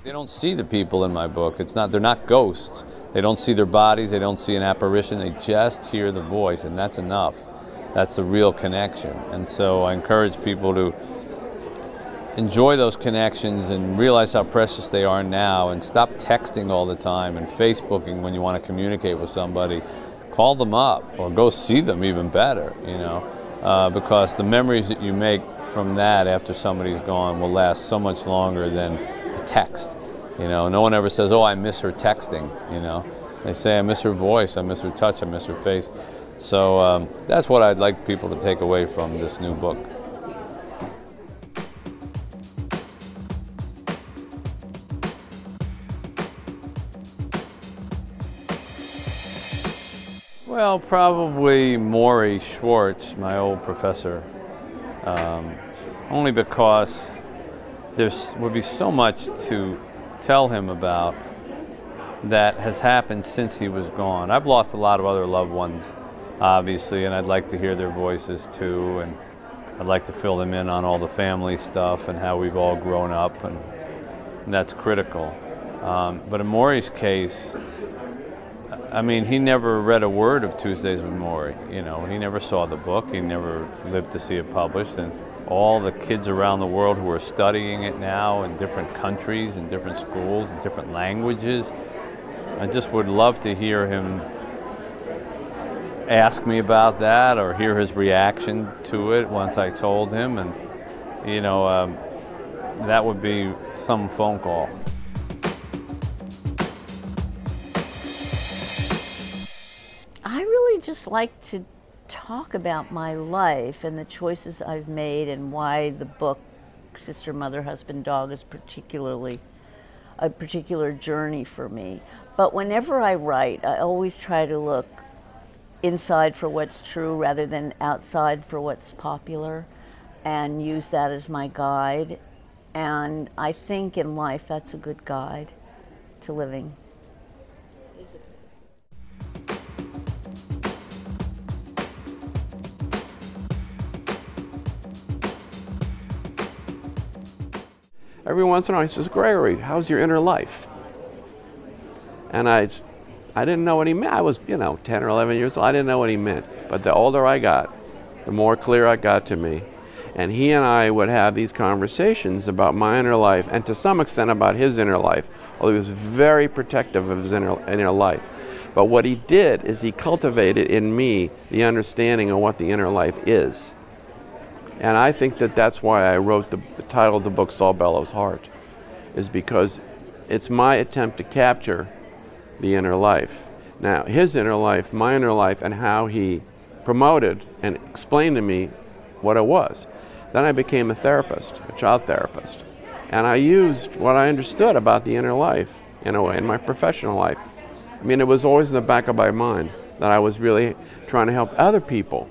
They don't see the people in my book. They're not ghosts. They don't see their bodies. They don't see an apparition. They just hear the voice, and that's enough. That's the real connection. And so I encourage people to enjoy those connections and realize how precious they are now, and stop texting all the time and Facebooking when you want to communicate with somebody. Call them up or go see them, even better, because the memories that you make from that after somebody's gone will last so much longer than a text. No one ever says, "Oh, I miss her texting." They say, "I miss her voice, I miss her touch, I miss her face." So that's what I'd like people to take away from this new book. Well, probably Maury Schwartz, my old professor, only because there would be so much to tell him about that has happened since he was gone. I've lost a lot of other loved ones, obviously, and I'd like to hear their voices too, and I'd like to fill them in on all the family stuff and how we've all grown up, and that's critical. But in Maury's case, he never read a word of Tuesdays with Maury. He never saw the book. He never lived to see it published. And all the kids around the world who are studying it now in different countries and different schools and different languages, I just would love to hear him ask me about that or hear his reaction to it once I told him. And, that would be some phone call. I really just like to talk about my life and the choices I've made and why the book Sister, Mother, Husband, Dog is a particular journey for me. But whenever I write, I always try to look inside for what's true rather than outside for what's popular, and use that as my guide. And I think in life that's a good guide to living. Every once in a while he says, "Gregory, how's your inner life?" And I didn't know what he meant. I was, 10 or 11 years old. I didn't know what he meant. But the older I got, the more clear it got to me. And he and I would have these conversations about my inner life, and to some extent about his inner life, although he was very protective of his inner life. But what he did is he cultivated in me the understanding of what the inner life is. And I think that's why I wrote the title of the book, Saul Bellow's Heart, is because it's my attempt to capture the inner life. Now, his inner life, my inner life, and how he promoted and explained to me what it was. Then I became a therapist, a child therapist. And I used what I understood about the inner life, in a way, in my professional life. It was always in the back of my mind that I was really trying to help other people.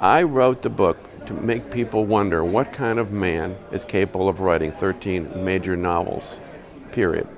I wrote the book to make people wonder what kind of man is capable of writing 13 major novels, period.